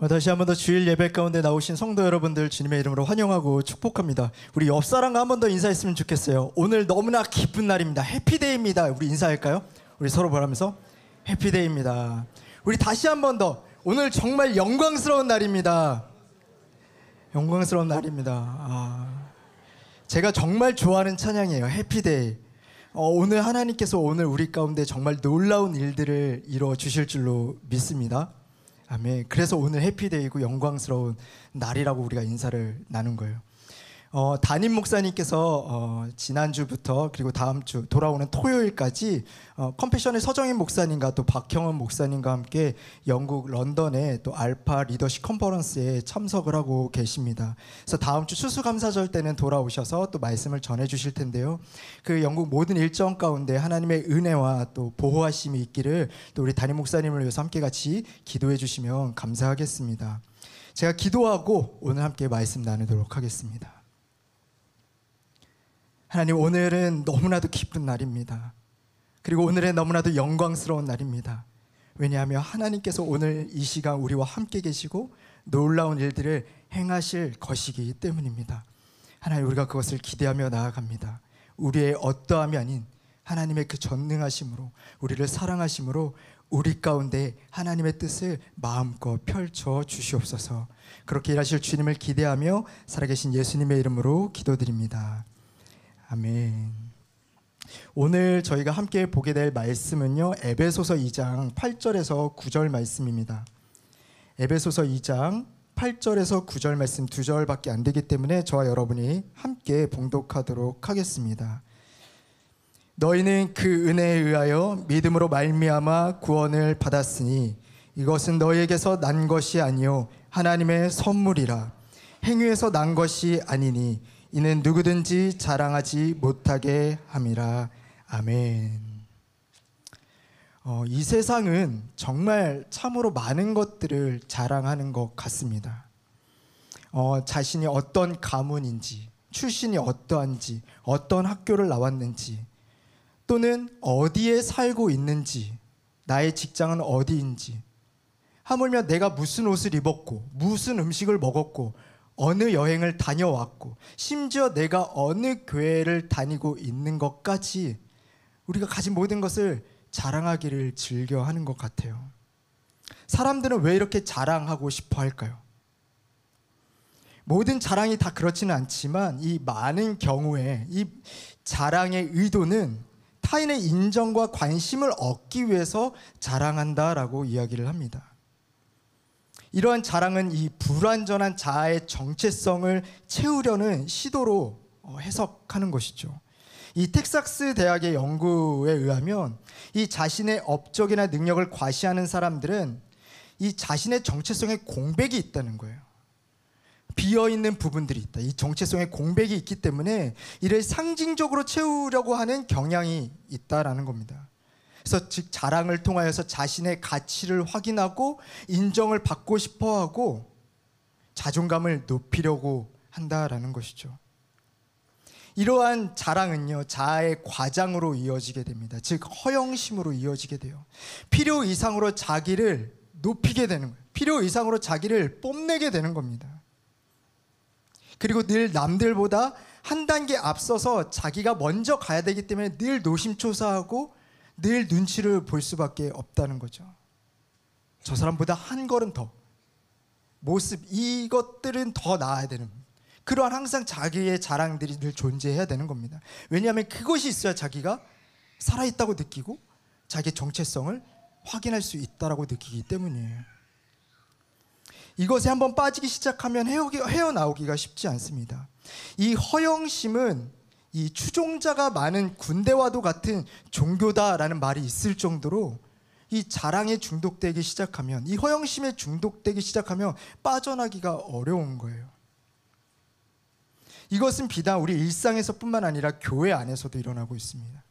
다시 한 번 더 주일 예배 가운데 나오신 성도 여러분들 주님의 이름으로 환영하고 축복합니다. 우리 옆 사람과 한 번 더 인사했으면 좋겠어요. 오늘 너무나 기쁜 날입니다. 해피데이입니다. 우리 인사할까요? 우리 서로 바라면서 해피데이입니다. 우리 다시 한 번 더 오늘 정말 영광스러운 날입니다. 영광스러운 날입니다. 제가 정말 좋아하는 찬양이에요. 해피데이. 오늘 하나님께서 오늘 우리 가운데 정말 놀라운 일들을 이루어 주실 줄로 믿습니다. 아멘. 그래서 오늘 해피데이고 영광스러운 날이라고 우리가 인사를 나눈 거예요. 담임 목사님께서 지난주부터 그리고 다음 주 돌아오는 토요일까지 컴패션의 서정인 목사님과 또 박형원 목사님과 함께 영국 런던의 또 알파 리더십 컨퍼런스에 참석을 하고 계십니다. 그래서 다음 주 추수감사절 때는 돌아오셔서 또 말씀을 전해 주실 텐데요. 그 영국 모든 일정 가운데 하나님의 은혜와 또 보호하심이 있기를 또 우리 담임 목사님을 위해서 함께 같이 기도해 주시면 감사하겠습니다. 제가 기도하고 오늘 함께 말씀 나누도록 하겠습니다. 하나님, 오늘은 너무나도 기쁜 날입니다. 그리고 오늘은 너무나도 영광스러운 날입니다. 왜냐하면 하나님께서 오늘 이 시간 우리와 함께 계시고 놀라운 일들을 행하실 것이기 때문입니다. 하나님, 우리가 그것을 기대하며 나아갑니다. 우리의 어떠함이 아닌 하나님의 그 전능하심으로, 우리를 사랑하심으로 우리 가운데 하나님의 뜻을 마음껏 펼쳐 주시옵소서. 그렇게 일하실 주님을 기대하며 살아계신 예수님의 이름으로 기도드립니다. 아멘. 오늘 저희가 함께 보게 될 말씀은요, 에베소서 2장 8절에서 9절 말씀입니다. 에베소서 2장 8절에서 9절 말씀 2절밖에 안 되기 때문에 저와 여러분이 함께 봉독하도록 하겠습니다. 너희는 그 은혜에 의하여 믿음으로 말미암아 구원을 받았으니 이것은 너희에게서 난 것이 아니요 하나님의 선물이라. 행위에서 난 것이 아니니 이는 누구든지 자랑하지 못하게 함이라. 아멘. 이 세상은 정말 참으로 많은 것들을 자랑하는 것 같습니다. 자신이 어떤 가문인지, 출신이 어떠한지, 어떤 학교를 나왔는지, 또는 어디에 살고 있는지, 나의 직장은 어디인지, 하물며 내가 무슨 옷을 입었고 무슨 음식을 먹었고 어느 여행을 다녀왔고 심지어 내가 어느 교회를 다니고 있는 것까지 우리가 가진 모든 것을 자랑하기를 즐겨하는 것 같아요. 사람들은 왜 이렇게 자랑하고 싶어 할까요? 모든 자랑이 다 그렇지는 않지만 이 많은 경우에 이 자랑의 의도는 타인의 인정과 관심을 얻기 위해서 자랑한다라고 이야기를 합니다. 이러한 자랑은 이 불완전한 자아의 정체성을 채우려는 시도로 해석하는 것이죠. 이 텍사스 대학의 연구에 의하면 이 자신의 업적이나 능력을 과시하는 사람들은 이 자신의 정체성에 공백이 있다는 거예요. 비어있는 부분들이 있다. 이 정체성에 공백이 있기 때문에 이를 상징적으로 채우려고 하는 경향이 있다라는 겁니다. 그래서 즉 자랑을 통하여서 자신의 가치를 확인하고 인정을 받고 싶어하고 자존감을 높이려고 한다라는 것이죠. 이러한 자랑은요, 자아의 과장으로 이어지게 됩니다. 즉 허영심으로 이어지게 돼요. 필요 이상으로 자기를 높이게 되는 거예요. 필요 이상으로 자기를 뽐내게 되는 겁니다. 그리고 늘 남들보다 한 단계 앞서서 자기가 먼저 가야 되기 때문에 늘 노심초사하고 늘 눈치를 볼 수밖에 없다는 거죠. 저 사람보다 한 걸음 더, 모습, 이것들은 더 나아야 되는, 그러한 항상 자기의 자랑들이 늘 존재해야 되는 겁니다. 왜냐하면 그것이 있어야 자기가 살아있다고 느끼고 자기의 정체성을 확인할 수 있다고 느끼기 때문이에요. 이것에 한번 빠지기 시작하면 헤어나오기가 쉽지 않습니다. 이 허영심은 이 추종자가 많은 군대와도 같은 종교다라는 말이 있을 정도로 이 자랑에 중독되기 시작하면, 이 허영심에 중독되기 시작하면 빠져나기가 어려운 거예요. 이것은 비단 우리 일상에서뿐만 아니라 교회 안에서도 일어나고 있습니다.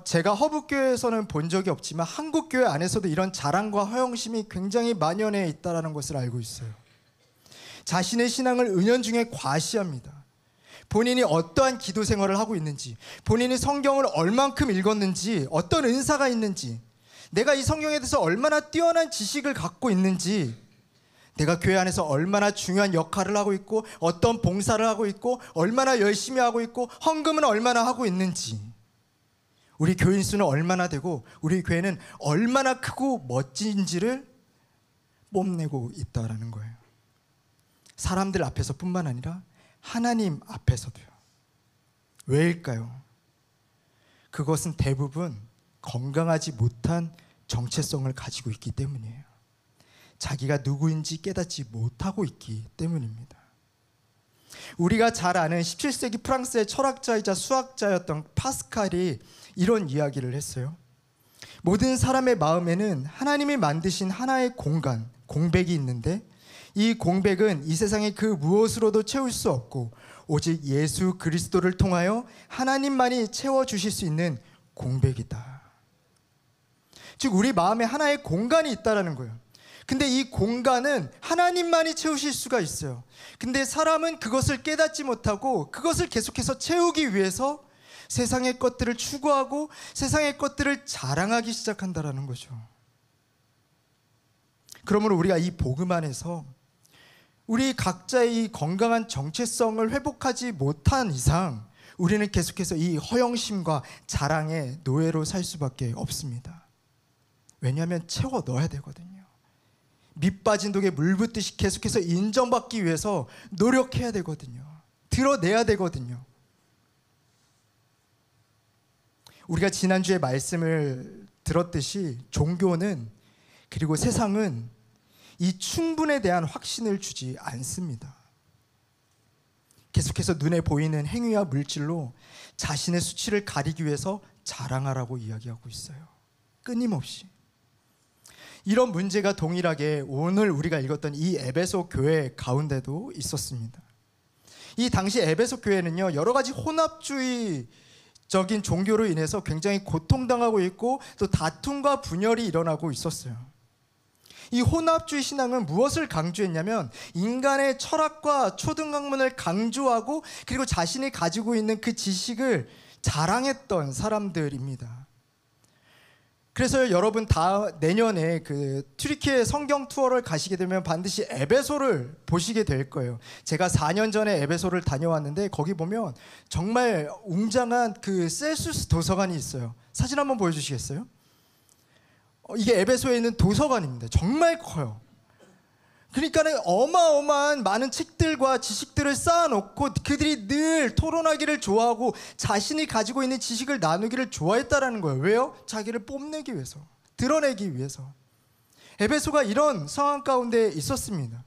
제가 허브교회에서는 본 적이 없지만 한국교회 안에서도 이런 자랑과 허영심이 굉장히 만연해 있다는 것을 알고 있어요. 자신의 신앙을 은연중에 과시합니다. 본인이 어떠한 기도 생활을 하고 있는지, 본인이 성경을 얼만큼 읽었는지, 어떤 은사가 있는지, 내가 이 성경에 대해서 얼마나 뛰어난 지식을 갖고 있는지, 내가 교회 안에서 얼마나 중요한 역할을 하고 있고 어떤 봉사를 하고 있고 얼마나 열심히 하고 있고 헌금은 얼마나 하고 있는지, 우리 교인 수는 얼마나 되고 우리 교회는 얼마나 크고 멋진지를 뽐내고 있다라는 거예요. 사람들 앞에서뿐만 아니라 하나님 앞에서도요. 왜일까요? 그것은 대부분 건강하지 못한 정체성을 가지고 있기 때문이에요. 자기가 누구인지 깨닫지 못하고 있기 때문입니다. 우리가 잘 아는 17세기 프랑스의 철학자이자 수학자였던 파스칼이 이런 이야기를 했어요. 모든 사람의 마음에는 하나님이 만드신 하나의 공간, 공백이 있는데 이 공백은 이 세상의 그 무엇으로도 채울 수 없고 오직 예수 그리스도를 통하여 하나님만이 채워주실 수 있는 공백이다. 즉 우리 마음에 하나의 공간이 있다는 거예요. 근데 이 공간은 하나님만이 채우실 수가 있어요. 근데 사람은 그것을 깨닫지 못하고 그것을 계속해서 채우기 위해서 세상의 것들을 추구하고 세상의 것들을 자랑하기 시작한다는 거죠. 그러므로 우리가 이 복음 안에서 우리 각자의 이 건강한 정체성을 회복하지 못한 이상 우리는 계속해서 이 허영심과 자랑의 노예로 살 수밖에 없습니다. 왜냐하면 채워 넣어야 되거든요. 밑 빠진 독에 물 붓듯이 계속해서 인정받기 위해서 노력해야 되거든요. 드러내야 되거든요. 우리가 지난주에 말씀을 들었듯이 종교는 그리고 세상은 이 충분에 대한 확신을 주지 않습니다. 계속해서 눈에 보이는 행위와 물질로 자신의 수치를 가리기 위해서 자랑하라고 이야기하고 있어요. 끊임없이. 이런 문제가 동일하게 오늘 우리가 읽었던 이 에베소 교회 가운데도 있었습니다. 이 당시 에베소 교회는요, 여러 가지 혼합주의적인 종교로 인해서 굉장히 고통당하고 있고 또 다툼과 분열이 일어나고 있었어요. 이 혼합주의 신앙은 무엇을 강조했냐면 인간의 철학과 초등학문을 강조하고 그리고 자신이 가지고 있는 그 지식을 자랑했던 사람들입니다. 그래서 여러분 다 내년에 그 튀르키예 성경 투어를 가시게 되면 반드시 에베소를 보시게 될 거예요. 제가 4년 전에 에베소를 다녀왔는데 거기 보면 정말 웅장한 그 셀수스 도서관이 있어요. 사진 한번 보여주시겠어요? 이게 에베소에 있는 도서관입니다. 정말 커요. 그러니까 어마어마한 많은 책들과 지식들을 쌓아놓고 그들이 늘 토론하기를 좋아하고 자신이 가지고 있는 지식을 나누기를 좋아했다라는 거예요. 왜요? 자기를 뽐내기 위해서, 드러내기 위해서. 에베소가 이런 상황 가운데 있었습니다.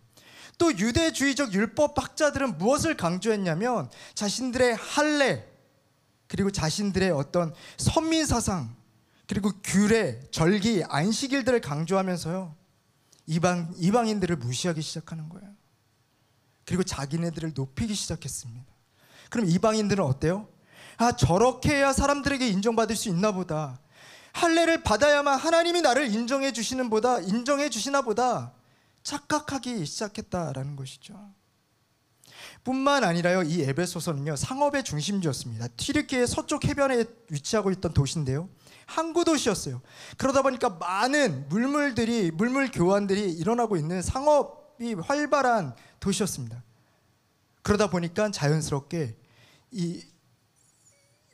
또 유대주의적 율법학자들은 무엇을 강조했냐면 자신들의 할례, 그리고 자신들의 어떤 선민사상, 그리고 규례, 절기, 안식일들을 강조하면서요, 이방인들을 무시하기 시작하는 거예요. 그리고 자기네들을 높이기 시작했습니다. 그럼 이방인들은 어때요? 아, 저렇게 해야 사람들에게 인정받을 수 있나 보다. 할례를 받아야만 하나님이 나를 인정해 주시나 보다 착각하기 시작했다라는 것이죠. 뿐만 아니라요, 이 에베소서는요, 상업의 중심지였습니다. 튀르키예 서쪽 해변에 위치하고 있던 도시인데요, 항구 도시였어요. 그러다 보니까 많은 물물 교환들이 일어나고 있는 상업이 활발한 도시였습니다. 그러다 보니까 자연스럽게 이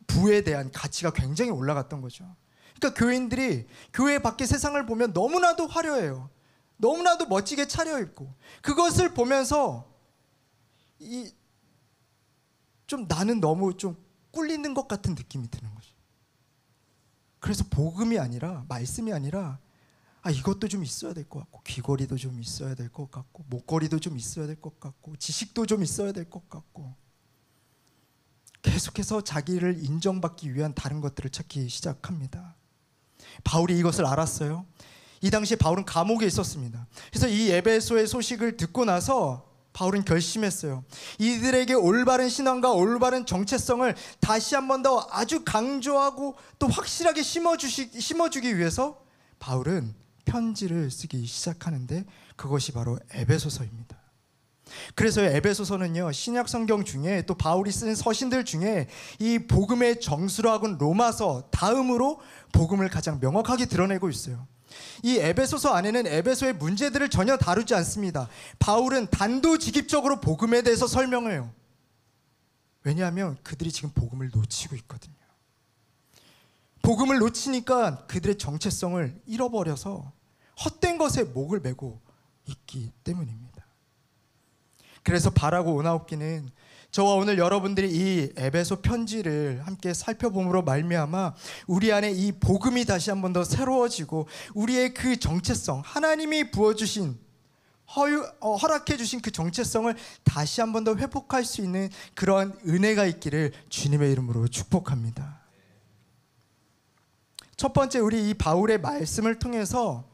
부에 대한 가치가 굉장히 올라갔던 거죠. 그러니까 교인들이 교회 밖의 세상을 보면 너무나도 화려해요. 너무나도 멋지게 차려입고 그것을 보면서 좀 나는 너무 좀 꿀리는 것 같은 느낌이 드는 거죠. 그래서 복음이 아니라, 말씀이 아니라, 이것도 좀 있어야 될 것 같고, 귀걸이도 좀 있어야 될 것 같고, 목걸이도 좀 있어야 될 것 같고, 지식도 좀 있어야 될 것 같고, 계속해서 자기를 인정받기 위한 다른 것들을 찾기 시작합니다. 바울이 이것을 알았어요. 이 당시에 바울은 감옥에 있었습니다. 그래서 이 에베소의 소식을 듣고 나서 바울은 결심했어요. 이들에게 올바른 신앙과 올바른 정체성을 다시 한 번 더 아주 강조하고 또 확실하게 심어주기 위해서 바울은 편지를 쓰기 시작하는데 그것이 바로 에베소서입니다. 그래서 에베소서는요, 신약 성경 중에 또 바울이 쓴 서신들 중에 이 복음의 정수라고는 로마서 다음으로 복음을 가장 명확하게 드러내고 있어요. 이 에베소서 안에는 에베소의 문제들을 전혀 다루지 않습니다. 바울은 단도직입적으로 복음에 대해서 설명해요. 왜냐하면 그들이 지금 복음을 놓치고 있거든요. 복음을 놓치니까 그들의 정체성을 잃어버려서 헛된 것에 목을 메고 있기 때문입니다. 그래서 바라고 원하옵기는 저와 오늘 여러분들이 이 에베소 편지를 함께 살펴봄으로 말미암아 우리 안에 이 복음이 다시 한 번 더 새로워지고 우리의 그 정체성, 하나님이 부어주신 허락해 주신 그 정체성을 다시 한 번 더 회복할 수 있는 그러한 은혜가 있기를 주님의 이름으로 축복합니다. 첫 번째, 우리 이 바울의 말씀을 통해서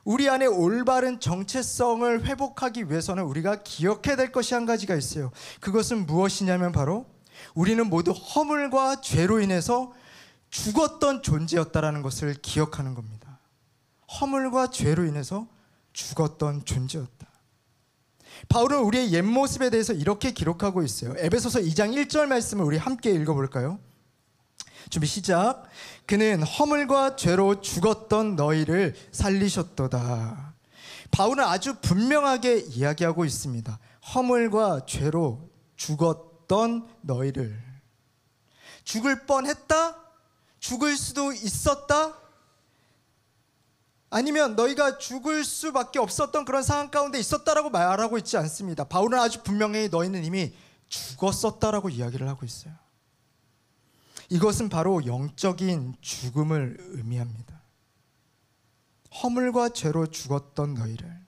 우리 안에 올바른 정체성을 회복하기 위해서는 우리가 기억해야 될 것이 한 가지가 있어요. 그것은 무엇이냐면 바로 우리는 모두 허물과 죄로 인해서 죽었던 존재였다라는 것을 기억하는 겁니다. 허물과 죄로 인해서 죽었던 존재였다. 바울은 우리의 옛 모습에 대해서 이렇게 기록하고 있어요. 에베소서 2장 1절 말씀을 우리 함께 읽어볼까요? 준비 시작. 그는 허물과 죄로 죽었던 너희를 살리셨도다. 바울은 아주 분명하게 이야기하고 있습니다. 허물과 죄로 죽었던 너희를. 죽을 뻔했다? 죽을 수도 있었다? 아니면 너희가 죽을 수밖에 없었던 그런 상황 가운데 있었다라고 말하고 있지 않습니다. 바울은 아주 분명히 너희는 이미 죽었었다라고 이야기를 하고 있어요. 이것은 바로 영적인 죽음을 의미합니다. 허물과 죄로 죽었던 너희를,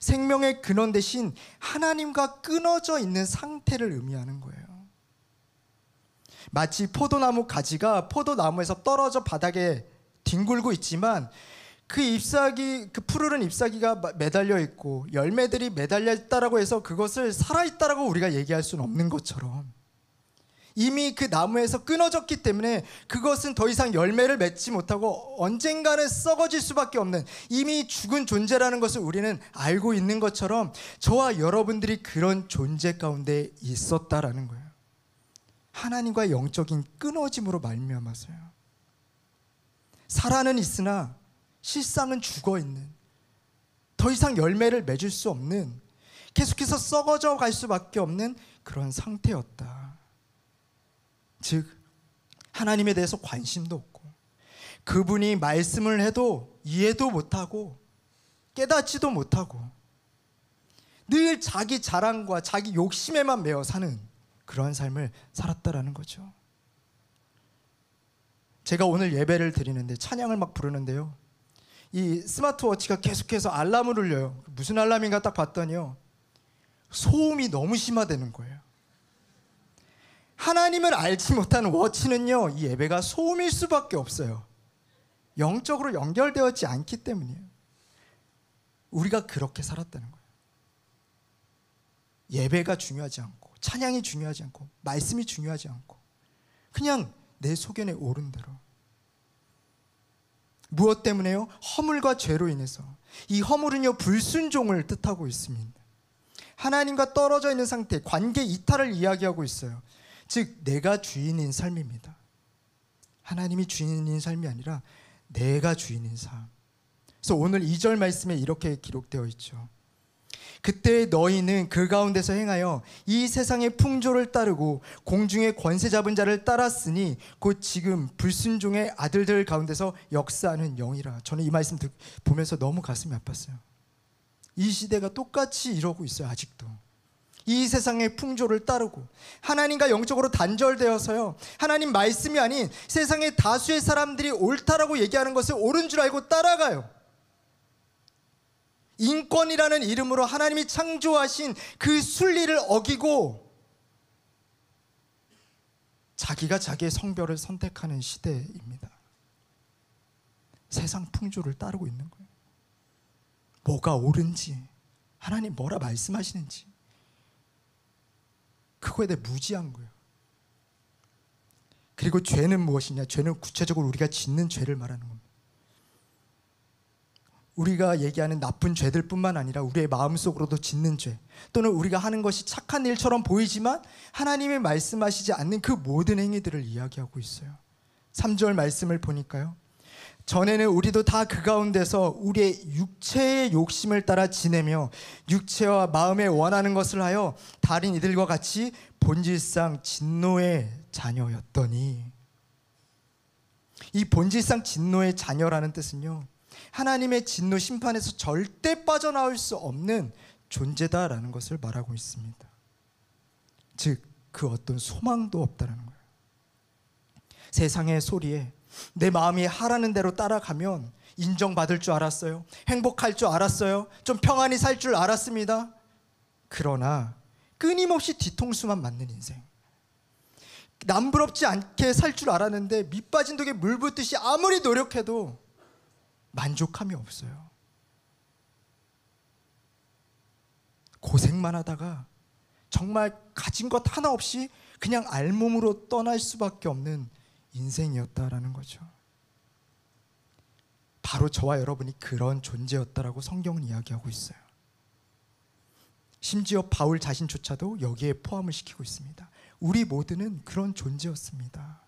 생명의 근원 대신 하나님과 끊어져 있는 상태를 의미하는 거예요. 마치 포도나무 가지가 포도나무에서 떨어져 바닥에 뒹굴고 있지만 그 잎사귀, 그 푸르른 잎사귀가 매달려 있고 열매들이 매달려 있다라고 해서 그것을 살아있다라고 우리가 얘기할 수는 없는 것처럼, 이미 그 나무에서 끊어졌기 때문에 그것은 더 이상 열매를 맺지 못하고 언젠가는 썩어질 수밖에 없는 이미 죽은 존재라는 것을 우리는 알고 있는 것처럼 저와 여러분들이 그런 존재 가운데 있었다라는 거예요. 하나님과의 영적인 끊어짐으로 말미암아서요. 살아는 있으나 실상은 죽어있는, 더 이상 열매를 맺을 수 없는, 계속해서 썩어져 갈 수밖에 없는 그런 상태였다. 즉 하나님에 대해서 관심도 없고 그분이 말씀을 해도 이해도 못하고 깨닫지도 못하고 늘 자기 자랑과 자기 욕심에만 매여 사는 그런 삶을 살았다라는 거죠. 제가 오늘 예배를 드리는데 찬양을 막 부르는데요, 이 스마트워치가 계속해서 알람을 울려요. 무슨 알람인가 딱 봤더니요, 소음이 너무 심하다는 거예요. 하나님을 알지 못하는 워치는요, 이 예배가 소음일 수밖에 없어요. 영적으로 연결되었지 않기 때문이에요. 우리가 그렇게 살았다는 거예요. 예배가 중요하지 않고 찬양이 중요하지 않고 말씀이 중요하지 않고 그냥 내 소견에 오른 대로. 무엇 때문에요? 허물과 죄로 인해서. 이 허물은요, 불순종을 뜻하고 있습니다. 하나님과 떨어져 있는 상태, 관계 이탈을 이야기하고 있어요. 즉 내가 주인인 삶입니다. 하나님이 주인인 삶이 아니라 내가 주인인 삶. 그래서 오늘 2절 말씀에 이렇게 기록되어 있죠. 그때 너희는 그 가운데서 행하여 이 세상의 풍조를 따르고 공중의 권세 잡은 자를 따랐으니 곧 지금 불순종의 아들들 가운데서 역사하는 영이라. 저는 이 말씀 보면서 너무 가슴이 아팠어요. 이 시대가 똑같이 이러고 있어요. 아직도 이 세상의 풍조를 따르고 하나님과 영적으로 단절되어서요, 하나님 말씀이 아닌 세상의 다수의 사람들이 옳다라고 얘기하는 것을 옳은 줄 알고 따라가요. 인권이라는 이름으로 하나님이 창조하신 그 순리를 어기고 자기가 자기의 성별을 선택하는 시대입니다. 세상 풍조를 따르고 있는 거예요. 뭐가 옳은지, 하나님 뭐라 말씀하시는지 그거에 대해 무지한 거예요. 그리고 죄는 무엇이냐? 죄는 구체적으로 우리가 짓는 죄를 말하는 겁니다. 우리가 얘기하는 나쁜 죄들뿐만 아니라 우리의 마음속으로도 짓는 죄, 또는 우리가 하는 것이 착한 일처럼 보이지만 하나님이 말씀하시지 않는 그 모든 행위들을 이야기하고 있어요. 3절 말씀을 보니까요, 전에는 우리도 다 그 가운데서 우리의 육체의 욕심을 따라 지내며 육체와 마음에 원하는 것을 하여 다른 이들과 같이 본질상 진노의 자녀였더니, 이 본질상 진노의 자녀라는 뜻은요, 하나님의 진노 심판에서 절대 빠져나올 수 없는 존재다라는 것을 말하고 있습니다. 즉, 그 어떤 소망도 없다라는 거예요. 세상의 소리에 내 마음이 하라는 대로 따라가면 인정받을 줄 알았어요. 행복할 줄 알았어요. 좀 평안히 살 줄 알았습니다. 그러나 끊임없이 뒤통수만 맞는 인생, 남부럽지 않게 살 줄 알았는데 밑 빠진 독에 물 붓듯이 아무리 노력해도 만족함이 없어요. 고생만 하다가 정말 가진 것 하나 없이 그냥 알몸으로 떠날 수밖에 없는 인생이었다라는 거죠. 바로 저와 여러분이 그런 존재였다라고 성경은 이야기하고 있어요. 심지어 바울 자신조차도 여기에 포함을 시키고 있습니다. 우리 모두는 그런 존재였습니다.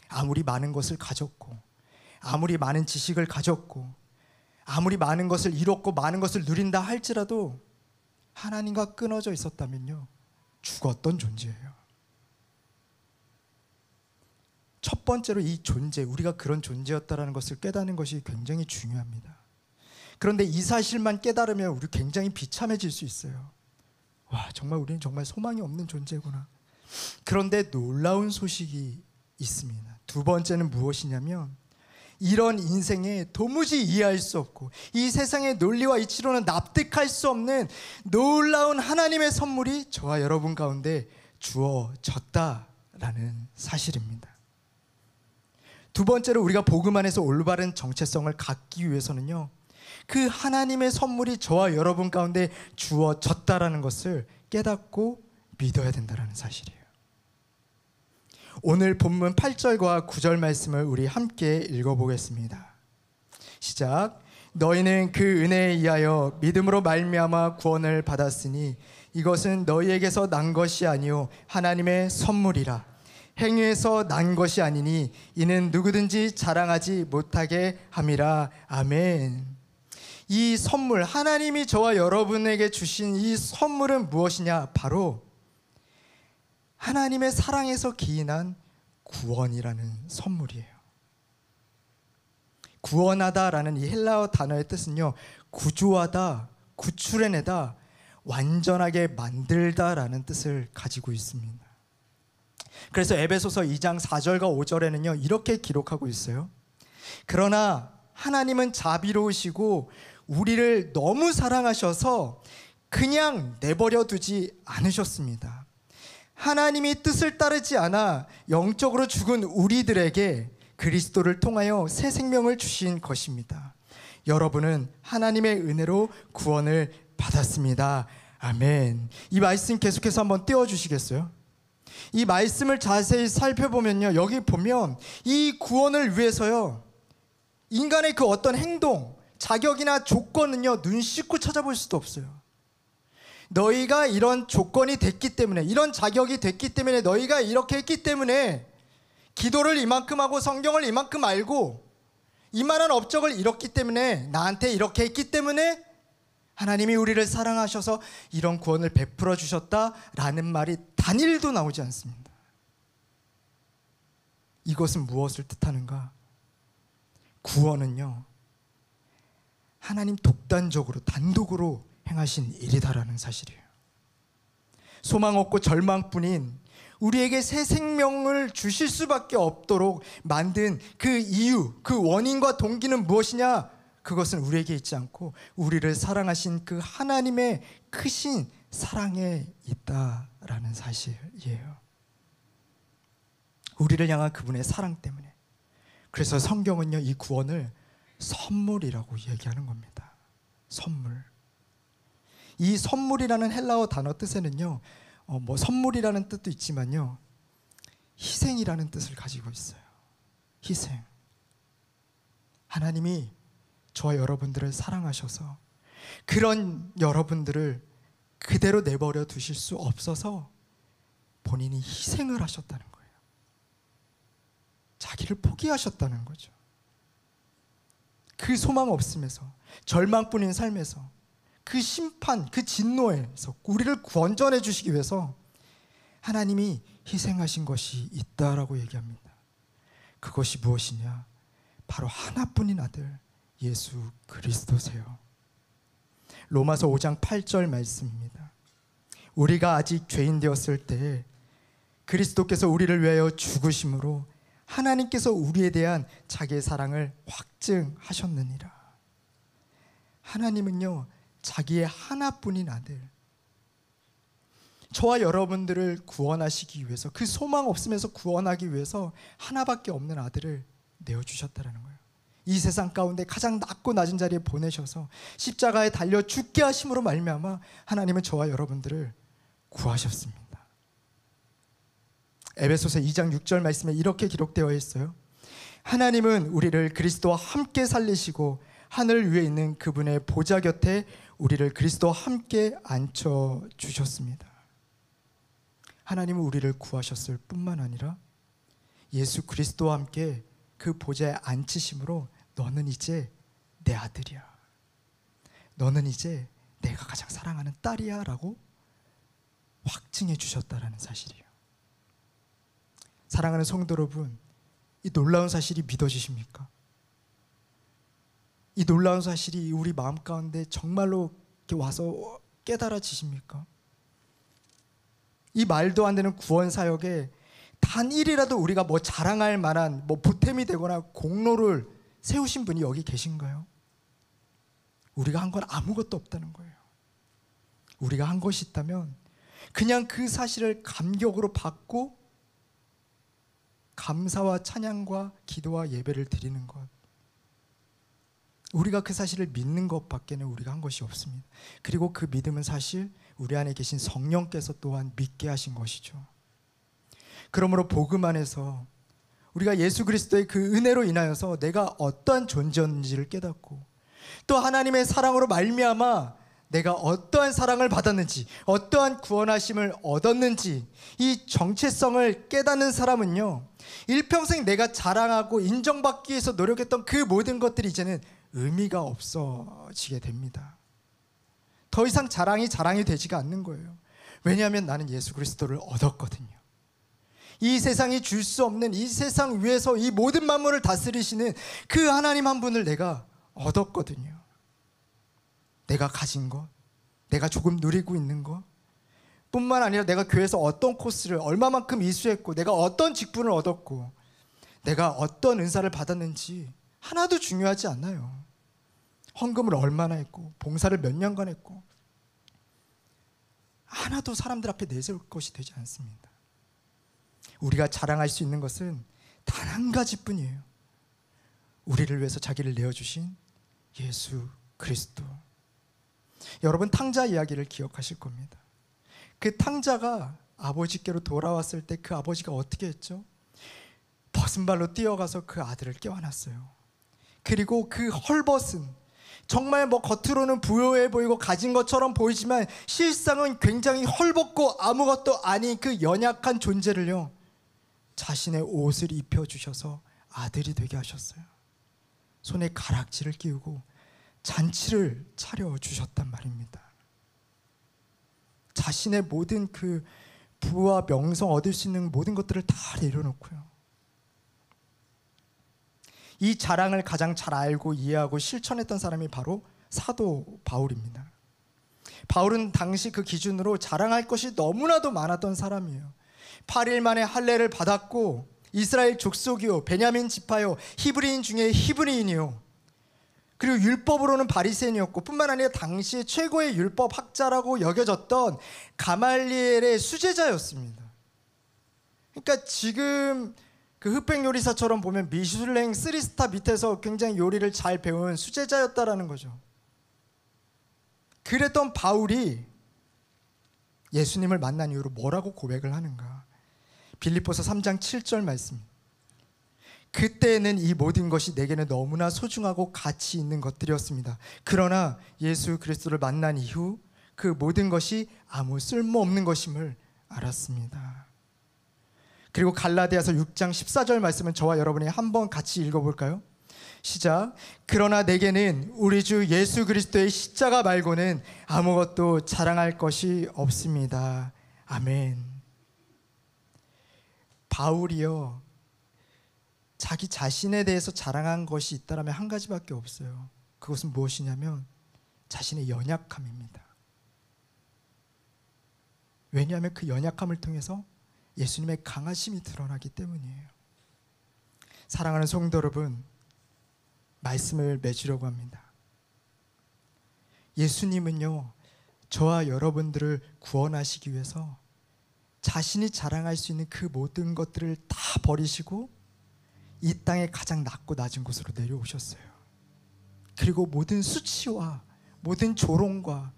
아무리 많은 것을 가졌고, 아무리 많은 지식을 가졌고, 아무리 많은 것을 이뤘고 많은 것을 누린다 할지라도 하나님과 끊어져 있었다면요, 죽었던 존재예요. 첫 번째로 이 존재, 우리가 그런 존재였다는 것을 깨닫는 것이 굉장히 중요합니다. 그런데 이 사실만 깨달으면 우리 굉장히 비참해질 수 있어요. 와, 정말 우리는 정말 소망이 없는 존재구나. 그런데 놀라운 소식이 있습니다. 두 번째는 무엇이냐면, 이런 인생에 도무지 이해할 수 없고 이 세상의 논리와 이치로는 납득할 수 없는 놀라운 하나님의 선물이 저와 여러분 가운데 주어졌다라는 사실입니다. 두 번째로 우리가 복음 안에서 올바른 정체성을 갖기 위해서는요, 그 하나님의 선물이 저와 여러분 가운데 주어졌다라는 것을 깨닫고 믿어야 된다는 사실이에요. 오늘 본문 8절과 9절 말씀을 우리 함께 읽어보겠습니다. 시작. 너희는 그 은혜에 의하여 믿음으로 말미암아 구원을 받았으니 이것은 너희에게서 난 것이 아니요 하나님의 선물이라. 행위에서 난 것이 아니니 이는 누구든지 자랑하지 못하게 함이라. 아멘. 이 선물, 하나님이 저와 여러분에게 주신 이 선물은 무엇이냐? 바로 하나님의 사랑에서 기인한 구원이라는 선물이에요. 구원하다라는 이 헬라어 단어의 뜻은요, 구조하다, 구출해내다, 완전하게 만들다라는 뜻을 가지고 있습니다. 그래서 에베소서 2장 4절과 5절에는요 이렇게 기록하고 있어요. 그러나 하나님은 자비로우시고 우리를 너무 사랑하셔서 그냥 내버려 두지 않으셨습니다. 하나님이 뜻을 따르지 않아 영적으로 죽은 우리들에게 그리스도를 통하여 새 생명을 주신 것입니다. 여러분은 하나님의 은혜로 구원을 받았습니다. 아멘. 이 말씀 계속해서 한번 띄워주시겠어요? 이 말씀을 자세히 살펴보면요, 여기 보면 이 구원을 위해서요, 인간의 그 어떤 행동, 자격이나 조건은요 눈 씻고 찾아볼 수도 없어요. 너희가 이런 조건이 됐기 때문에, 이런 자격이 됐기 때문에, 너희가 이렇게 했기 때문에, 기도를 이만큼 하고 성경을 이만큼 알고 이만한 업적을 이뤘기 때문에, 나한테 이렇게 했기 때문에 하나님이 우리를 사랑하셔서 이런 구원을 베풀어 주셨다라는 말이 단일도 나오지 않습니다. 이것은 무엇을 뜻하는가? 구원은요, 하나님 독단적으로, 단독으로 행하신 일이다라는 사실이에요. 소망 없고 절망뿐인 우리에게 새 생명을 주실 수밖에 없도록 만든 그 이유, 그 원인과 동기는 무엇이냐? 그것은 우리에게 있지 않고 우리를 사랑하신 그 하나님의 크신 사랑에 있다라는 사실이에요. 우리를 향한 그분의 사랑 때문에. 그래서 성경은요 이 구원을 선물이라고 얘기하는 겁니다. 선물. 이 선물이라는 헬라어 단어 뜻에는요, 선물이라는 뜻도 있지만요, 희생이라는 뜻을 가지고 있어요. 희생. 하나님이 저와 여러분들을 사랑하셔서 그런 여러분들을 그대로 내버려 두실 수 없어서 본인이 희생을 하셨다는 거예요. 자기를 포기하셨다는 거죠. 그 소망 없음에서, 절망뿐인 삶에서, 그 심판, 그 진노에서 우리를 구원전해 주시기 위해서 하나님이 희생하신 것이 있다라고 얘기합니다. 그것이 무엇이냐? 바로 하나뿐인 아들 예수 그리스도세요. 로마서 5장 8절 말씀입니다. 우리가 아직 죄인 되었을 때 그리스도께서 우리를 위하여 죽으심으로 하나님께서 우리에 대한 자기의 사랑을 확증하셨느니라. 하나님은요, 자기의 하나뿐인 아들, 저와 여러분들을 구원하시기 위해서, 그 소망 없으면서 구원하기 위해서 하나밖에 없는 아들을 내어주셨다는 거예요. 이 세상 가운데 가장 낮고 낮은 자리에 보내셔서 십자가에 달려 죽게 하심으로 말미암아 하나님은 저와 여러분들을 구하셨습니다. 에베소서 2장 6절 말씀에 이렇게 기록되어 있어요. 하나님은 우리를 그리스도와 함께 살리시고 하늘 위에 있는 그분의 보좌 곁에 우리를 그리스도와 함께 앉혀주셨습니다. 하나님은 우리를 구하셨을 뿐만 아니라 예수 그리스도와 함께 그 보좌에 앉히심으로 너는 이제 내 아들이야, 너는 이제 내가 가장 사랑하는 딸이야 라고 확증해 주셨다라는 사실이에요. 사랑하는 성도 여러분, 이 놀라운 사실이 믿어지십니까? 이 놀라운 사실이 우리 마음 가운데 정말로 이렇게 와서 깨달아지십니까? 이 말도 안 되는 구원 사역에 단 일이라도 우리가 뭐 자랑할 만한 뭐 보탬이 되거나 공로를 세우신 분이 여기 계신가요? 우리가 한 건 아무것도 없다는 거예요. 우리가 한 것이 있다면 그냥 그 사실을 감격으로 받고 감사와 찬양과 기도와 예배를 드리는 것, 우리가 그 사실을 믿는 것밖에는 우리가 한 것이 없습니다. 그리고 그 믿음은 사실 우리 안에 계신 성령께서 또한 믿게 하신 것이죠. 그러므로 복음 안에서 우리가 예수 그리스도의 그 은혜로 인하여서 내가 어떠한 존재인지를 깨닫고 또 하나님의 사랑으로 말미암아 내가 어떠한 사랑을 받았는지, 어떠한 구원하심을 얻었는지, 이 정체성을 깨닫는 사람은요, 일평생 내가 자랑하고 인정받기 위해서 노력했던 그 모든 것들이 이제는 의미가 없어지게 됩니다. 더 이상 자랑이 되지가 않는 거예요. 왜냐하면 나는 예수 그리스도를 얻었거든요. 이 세상이 줄 수 없는, 이 세상 위에서 이 모든 만물을 다스리시는 그 하나님 한 분을 내가 얻었거든요. 내가 가진 것, 내가 조금 누리고 있는 것 뿐만 아니라 내가 교회에서 어떤 코스를 얼마만큼 이수했고 내가 어떤 직분을 얻었고 내가 어떤 은사를 받았는지 하나도 중요하지 않아요. 헌금을 얼마나 했고 봉사를 몇 년간 했고 하나도 사람들 앞에 내세울 것이 되지 않습니다. 우리가 자랑할 수 있는 것은 단 한 가지뿐이에요. 우리를 위해서 자기를 내어주신 예수 그리스도. 여러분, 탕자 이야기를 기억하실 겁니다. 그 탕자가 아버지께로 돌아왔을 때 그 아버지가 어떻게 했죠? 벗은 발로 뛰어가서 그 아들을 깨워놨어요. 그리고 그 헐벗은, 정말 뭐 겉으로는 부유해 보이고 가진 것처럼 보이지만 실상은 굉장히 헐벗고 아무것도 아닌 그 연약한 존재를요, 자신의 옷을 입혀주셔서 아들이 되게 하셨어요. 손에 가락지를 끼우고 잔치를 차려주셨단 말입니다. 자신의 모든 그 부와 명성 얻을 수 있는 모든 것들을 다 내려놓고요, 이 자랑을 가장 잘 알고 이해하고 실천했던 사람이 바로 사도 바울입니다. 바울은 당시 그 기준으로 자랑할 것이 너무나도 많았던 사람이에요. 8일 만에 할례를 받았고 이스라엘 족속이요, 베냐민 지파요, 히브리인 중에 히브리인이요, 그리고 율법으로는 바리새인이었고 뿐만 아니라 당시 최고의 율법 학자라고 여겨졌던 가말리엘의 수제자였습니다. 그러니까 지금 그 흑백 요리사처럼 보면 미슐랭 3스타 밑에서 굉장히 요리를 잘 배운 수제자였다라는 거죠. 그랬던 바울이 예수님을 만난 이후로 뭐라고 고백을 하는가? 빌립보서 3장 7절 말씀. 그때는 이 모든 것이 내게는 너무나 소중하고 가치 있는 것들이었습니다. 그러나 예수 그리스도를 만난 이후 그 모든 것이 아무 쓸모없는 것임을 알았습니다. 그리고 갈라디아서 6장 14절 말씀은 저와 여러분이 한번 같이 읽어볼까요? 시작. 그러나 내게는 우리 주 예수 그리스도의 십자가 말고는 아무것도 자랑할 것이 없습니다. 아멘. 바울이요, 자기 자신에 대해서 자랑한 것이 있다면 한 가지밖에 없어요. 그것은 무엇이냐면 자신의 연약함입니다. 왜냐하면 그 연약함을 통해서 예수님의 강하심이 드러나기 때문이에요. 사랑하는 성도 여러분, 말씀을 맺으려고 합니다. 예수님은요, 저와 여러분들을 구원하시기 위해서 자신이 자랑할 수 있는 그 모든 것들을 다 버리시고 이 땅의 가장 낮고 낮은 곳으로 내려오셨어요. 그리고 모든 수치와 모든 조롱과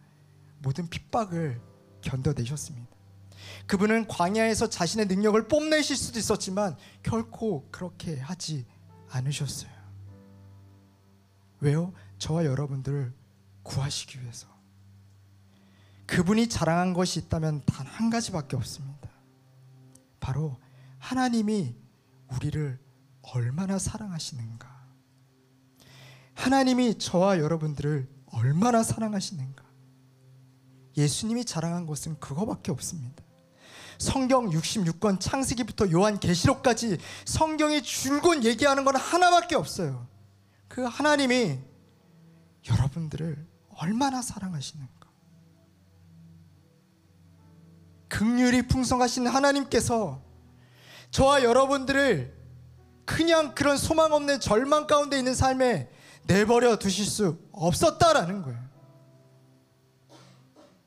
모든 핍박을 견뎌내셨습니다. 그분은 광야에서 자신의 능력을 뽐내실 수도 있었지만 결코 그렇게 하지 않으셨어요. 왜요? 저와 여러분들을 구하시기 위해서. 그분이 자랑한 것이 있다면 단 한 가지밖에 없습니다. 바로 하나님이 우리를 얼마나 사랑하시는가, 하나님이 저와 여러분들을 얼마나 사랑하시는가. 예수님이 자랑한 것은 그거밖에 없습니다. 성경 66권 창세기부터 요한계시록까지 성경이 줄곧 얘기하는 건 하나밖에 없어요. 그 하나님이 여러분들을 얼마나 사랑하시는가. 긍휼이 풍성하신 하나님께서 저와 여러분들을 그냥 그런 소망 없는 절망 가운데 있는 삶에 내버려 두실 수 없었다라는 거예요.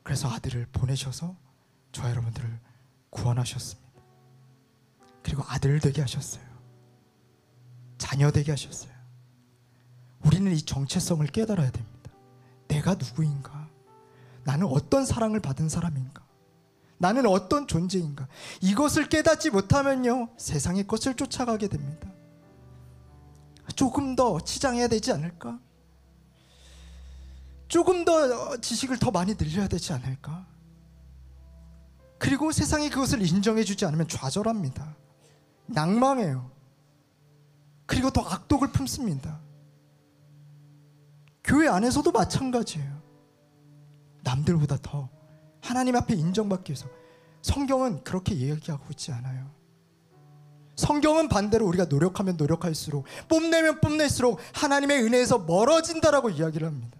그래서 아들을 보내셔서 저와 여러분들을 구원하셨습니다. 그리고 아들 되게 하셨어요. 자녀 되게 하셨어요. 우리는 이 정체성을 깨달아야 됩니다. 내가 누구인가? 나는 어떤 사랑을 받은 사람인가? 나는 어떤 존재인가? 이것을 깨닫지 못하면요, 세상의 것을 쫓아가게 됩니다. 조금 더 치장해야 되지 않을까? 조금 더 지식을 더 많이 늘려야 되지 않을까? 그리고 세상이 그것을 인정해주지 않으면 좌절합니다. 낭망해요. 그리고 더 악독을 품습니다. 교회 안에서도 마찬가지예요. 남들보다 더 하나님 앞에 인정받기 위해서. 성경은 그렇게 이야기하고 있지 않아요. 성경은 반대로 우리가 노력하면 노력할수록, 뽐내면 뽐낼수록 하나님의 은혜에서 멀어진다라고 이야기를 합니다.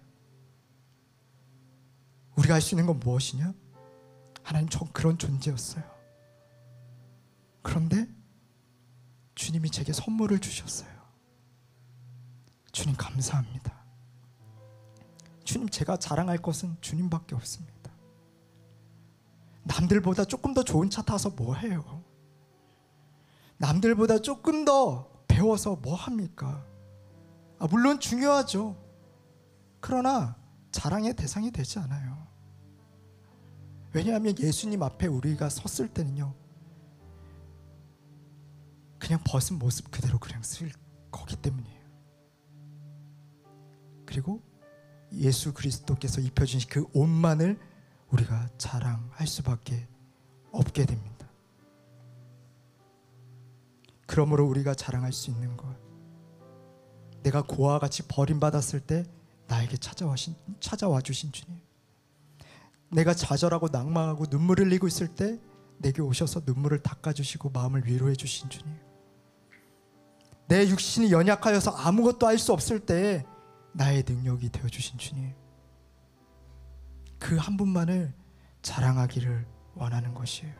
우리가 할 수 있는 건 무엇이냐? 하나님, 전 그런 존재였어요. 그런데 주님이 제게 선물을 주셨어요. 주님 감사합니다. 주님, 제가 자랑할 것은 주님밖에 없습니다. 남들보다 조금 더 좋은 차 타서 뭐 해요? 남들보다 조금 더 배워서 뭐 합니까? 물론 중요하죠. 그러나 자랑의 대상이 되지 않아요. 왜냐하면 예수님 앞에 우리가 섰을 때는요, 그냥 벗은 모습 그대로 그냥 쓸 거기 때문이에요. 그리고 예수 그리스도께서 입혀주신 그 옷만을 우리가 자랑할 수밖에 없게 됩니다. 그러므로 우리가 자랑할 수 있는 것, 내가 고아와 같이 버림받았을 때 나에게 찾아와 주신 주님, 내가 좌절하고 낭망하고 눈물을 흘리고 있을 때 내게 오셔서 눈물을 닦아주시고 마음을 위로해 주신 주님, 내 육신이 연약하여서 아무것도 할 수 없을 때 나의 능력이 되어주신 주님, 그 한 분만을 자랑하기를 원하는 것이에요.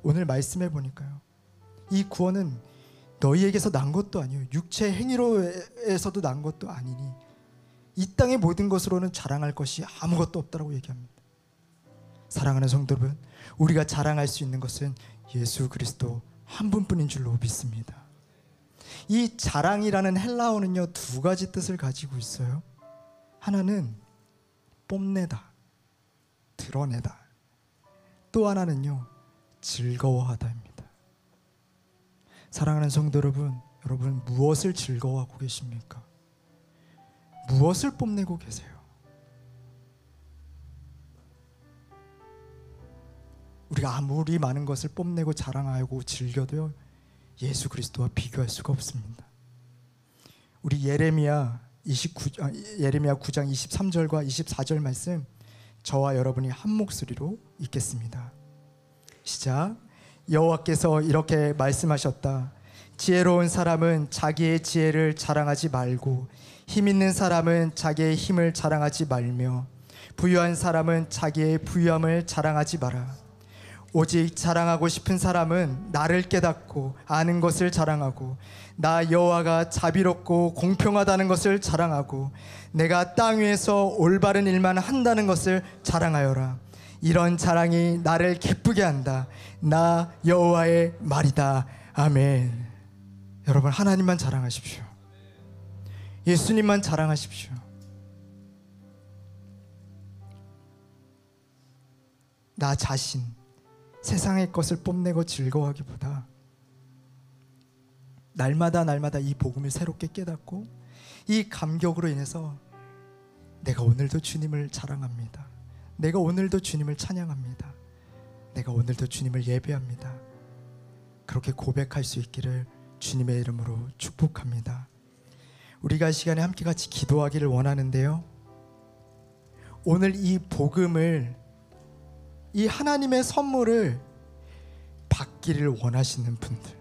오늘 말씀해 보니까요, 이 구원은 너희에게서 난 것도 아니에요. 육체 행위로에서도 난 것도 아니니 이 땅의 모든 것으로는 자랑할 것이 아무것도 없다라고 얘기합니다. 사랑하는 성도 여러분, 우리가 자랑할 수 있는 것은 예수 그리스도 한 분뿐인 줄로 믿습니다. 이 자랑이라는 헬라어는요, 두 가지 뜻을 가지고 있어요. 하나는 뽐내다, 드러내다. 또 하나는요, 즐거워하다입니다. 사랑하는 성도 여러분, 여러분, 무엇을 즐거워하고 계십니까? 무엇을 뽐내고 계세요? 우리가 아무리 많은 것을 뽐내고 자랑하고 즐겨도요, 예수 그리스도와 비교할 수가 없습니다. 우리 예레미야 9장 23절과 24절 말씀, 저와 여러분이 한 목소리로 읽겠습니다. 시작. 여호와께서 이렇게 말씀하셨다. 지혜로운 사람은 자기의 지혜를 자랑하지 말고, 힘 있는 사람은 자기의 힘을 자랑하지 말며, 부유한 사람은 자기의 부유함을 자랑하지 마라. 오직 자랑하고 싶은 사람은 나를 깨닫고 아는 것을 자랑하고, 나 여호와가 자비롭고 공평하다는 것을 자랑하고, 내가 땅 위에서 올바른 일만 한다는 것을 자랑하여라. 이런 자랑이 나를 기쁘게 한다. 나 여호와의 말이다. 아멘. 여러분, 하나님만 자랑하십시오. 예수님만 자랑하십시오. 나 자신, 세상의 것을 뽐내고 즐거워하기보다 날마다 이 복음을 새롭게 깨닫고 이 감격으로 인해서 내가 오늘도 주님을 자랑합니다. 내가 오늘도 주님을 찬양합니다. 내가 오늘도 주님을 예배합니다. 그렇게 고백할 수 있기를 주님의 이름으로 축복합니다. 우리가 이 시간에 함께 같이 기도하기를 원하는데요, 오늘 이 복음을, 이 하나님의 선물을 받기를 원하시는 분들,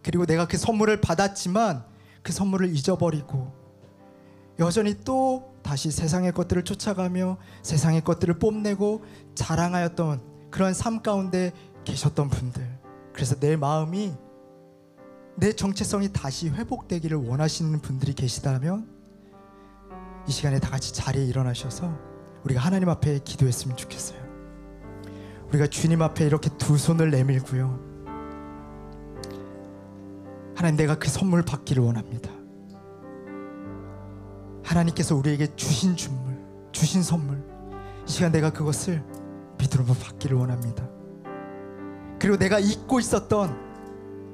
그리고 내가 그 선물을 받았지만 그 선물을 잊어버리고 여전히 또 다시 세상의 것들을 쫓아가며 세상의 것들을 뽐내고 자랑하였던 그런 삶 가운데 계셨던 분들, 그래서 내 마음이, 내 정체성이 다시 회복되기를 원하시는 분들이 계시다면 이 시간에 다 같이 자리에 일어나셔서 우리가 하나님 앞에 기도했으면 좋겠어요. 우리가 주님 앞에 이렇게 두 손을 내밀고요, 하나님, 내가 그 선물 받기를 원합니다. 하나님께서 우리에게 주신 선물, 이 시간 내가 그것을 믿음으로 받기를 원합니다. 그리고 내가 잊고 있었던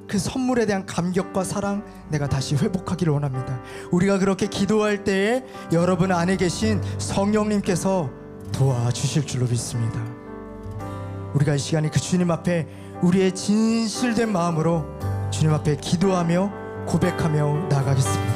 그 선물에 대한 감격과 사랑, 내가 다시 회복하기를 원합니다. 우리가 그렇게 기도할 때에 여러분 안에 계신 성령님께서 도와주실 줄로 믿습니다. 우리가 이 시간에 그 주님 앞에 우리의 진실된 마음으로 주님 앞에 기도하며 고백하며 나아가겠습니다.